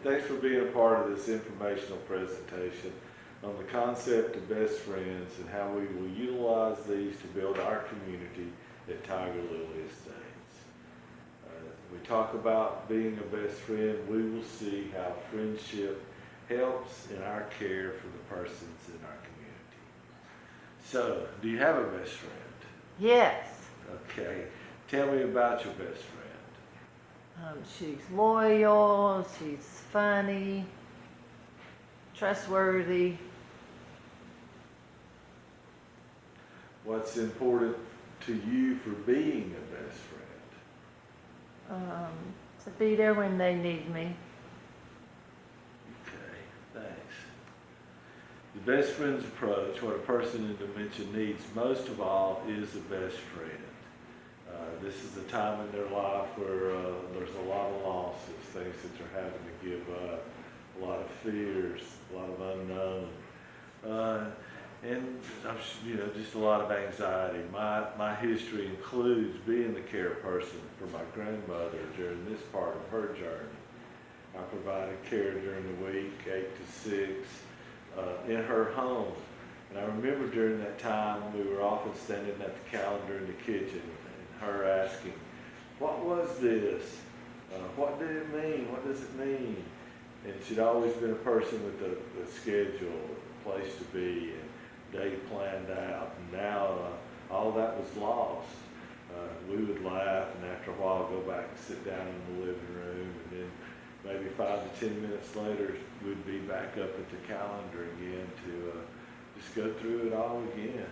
Thanks for being a part of this informational presentation on the concept of best friends and how we will utilize these to build our community at Tiger Lily Estates. We talk about being a best friend. We will see how friendship helps in our care for the persons in our community. So, do you have a best friend? Yes. Okay. Tell me about your best friend. She's loyal, she's funny, trustworthy. What's important to you for being a best friend? To be there when they need me. Okay, thanks. The best friend's approach, what a person in dementia needs most of all, is a best friend. This is a time in their life where there's a lot of losses, things that they're having to give up, a lot of fears, a lot of unknown, and just a lot of anxiety. My history includes being the care person for my grandmother during this part of her journey. I provided care during the week, 8 to 6, in her home. And I remember during that time we were often standing at the calendar in the kitchen and her asking, what was this? What did it mean? What does it mean? And she'd always been a person with a schedule, a place to be, and day planned out. And now all that was lost. We would laugh and after a while go back and sit down in the living room, and then maybe 5 to 10 minutes later we'd be back up at the calendar again to just go through it all again.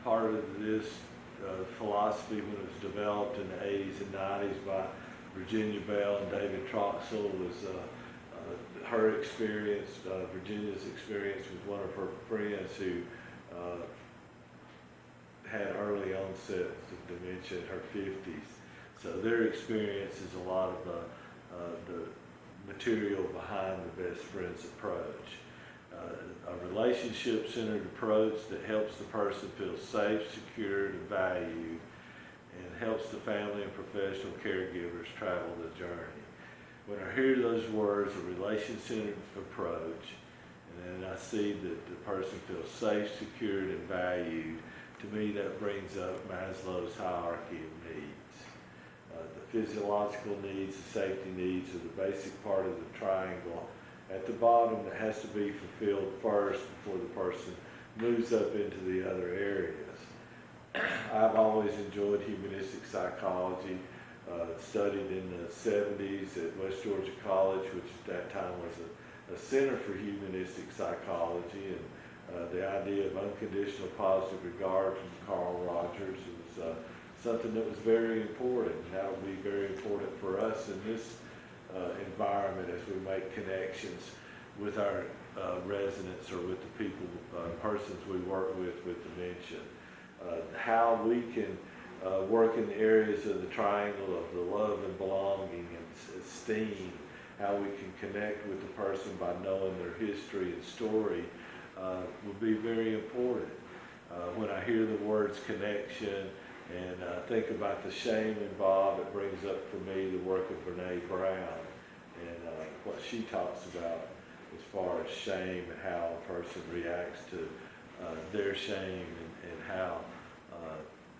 Part of this philosophy when it was developed in the 80s and 90s by Virginia Bell and David Troxell was her experience, Virginia's experience with one of her friends who had early onset of dementia in her 50s. So their experience is a lot of the material behind the best friend's approach. A relationship-centered approach that helps the person feel safe, secured, and valued, and helps the family and professional caregivers travel the journey. When I hear those words, a relation-centered approach, and then I see that the person feels safe, secured, and valued, to me that brings up Maslow's hierarchy of needs. The physiological needs, the safety needs are the basic part of the triangle at the bottom that has to be fulfilled first before the person moves up into the other areas. I've always enjoyed humanistic psychology, studied in the 70s at West Georgia College, which at that time was a center for humanistic psychology, and the idea of unconditional positive regard from Carl Rogers was something that was very important, and that will be very important for us in this environment as we make connections with our residents or with the people, persons we work with dementia. How we can work in the areas of the triangle of the love and belonging and esteem, how we can connect with the person by knowing their history and story will be very important. When I hear the words connection and think about the shame involved, it brings up for me the work of Brene Brown and what she talks about as far as shame and how a person reacts to their shame and how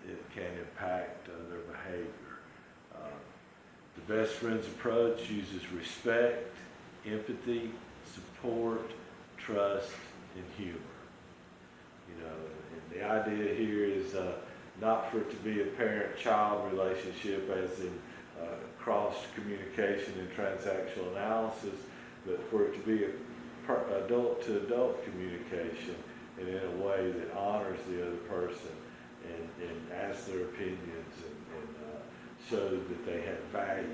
it can impact their behavior. The best friend's approach uses respect, empathy, support, trust, and humor. And the idea here is not for it to be a parent-child relationship as in cross-communication and transactional analysis, but for it to be adult-to-adult communication and in a way that honors the other person and asks their opinions and shows that they have value.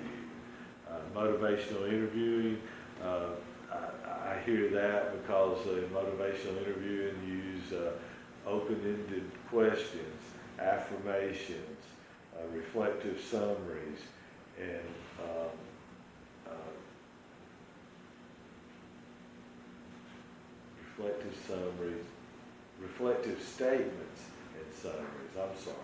Motivational interviewing, I hear that because in motivational interviewing you use open-ended questions, affirmations, reflective summaries, and reflective statements and summaries. I'm sorry.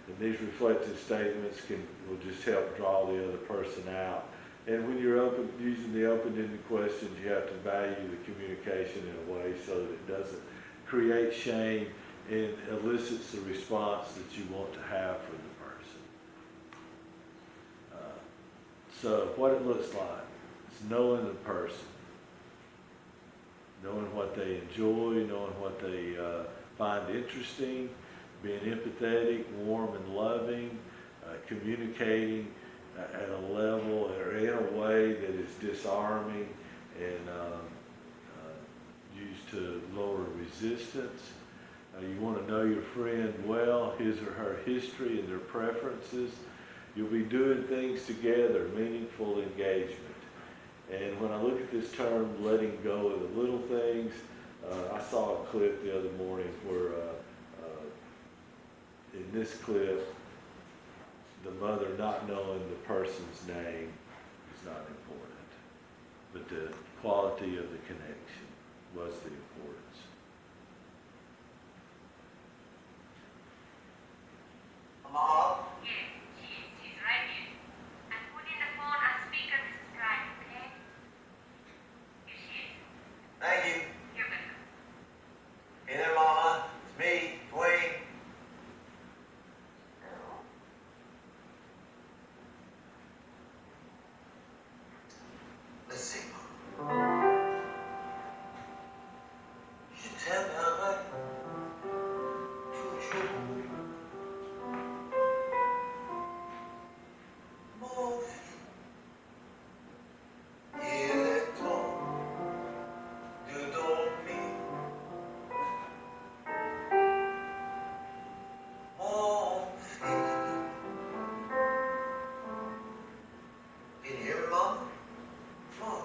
And these reflective statements will just help draw the other person out And when you're using the open-ended questions, you have to value the communication in a way so that it doesn't create shame and elicits the response that you want to have for the person. So what it looks like is knowing the person, knowing what they enjoy, knowing what they find interesting, being empathetic, warm and loving, communicating at a level or in a way that is disarming and used to lower resistance. You want to know your friend well, his or her history and their preferences. You'll be doing things together, meaningful engagement. And when I look at this term, letting go of the little things, I saw a clip the other morning where in this clip, the mother not knowing the person's name is not important, but the quality of the connection was the importance. Mom? Yes, she's right here. I'm putting the phone on speaker, Mrs. Bryant, okay? Here she is. Thank you. You're welcome. Hey there, Mama. It's me, Dwayne. Let's see, Mama. You tell me how I to you. Mon fils, il est temps de dormir. Mon fils. Can you hear me, Mom? Come on.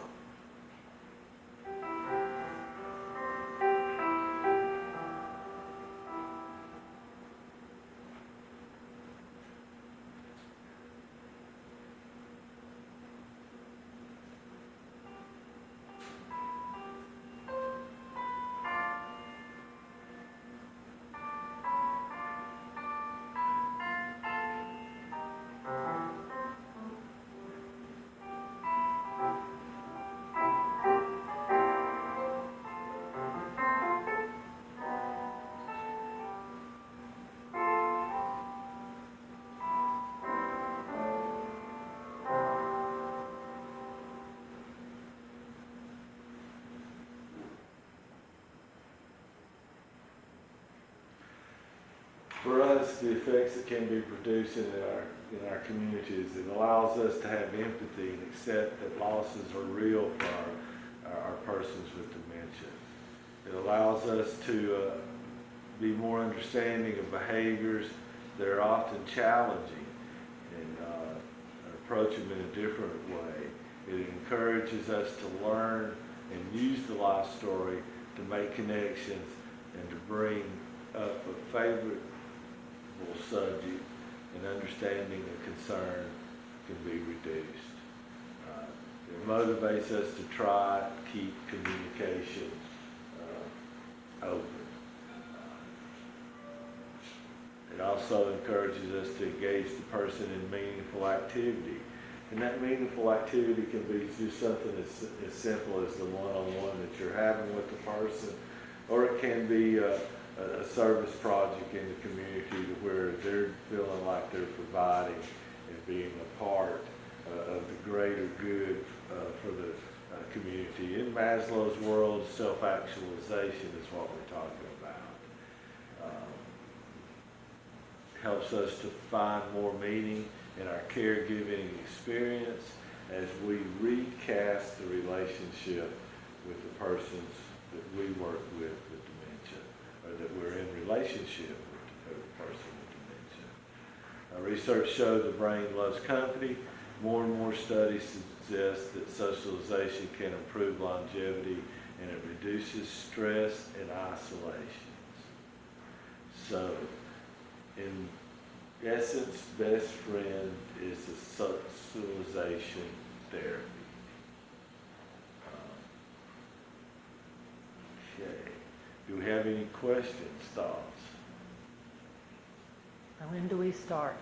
For us, the effects that can be produced in our communities, it allows us to have empathy and accept that losses are real for our persons with dementia. It allows us to be more understanding of behaviors that are often challenging and approach them in a different way. It encourages us to learn and use the life story to make connections and to bring up a favorite subject, and understanding and concern can be reduced. It motivates us to try to keep communication open. It also encourages us to engage the person in meaningful activity. And that meaningful activity can be just something as simple as the one-on-one that you're having with the person, or it can be a service project in the community to where they're feeling like they're providing and being a part of the greater good for the community. In Maslow's world, self-actualization is what we're talking about. Helps us to find more meaning in our caregiving experience as we recast the relationship with the persons that we work with dementia, or that we're in relationship with the person with dementia. Research shows the brain loves company. More and more studies suggest that socialization can improve longevity and it reduces stress and isolations. So, in essence, best friend is a socialization therapy. Okay. Do we have any questions, thoughts? When do we start?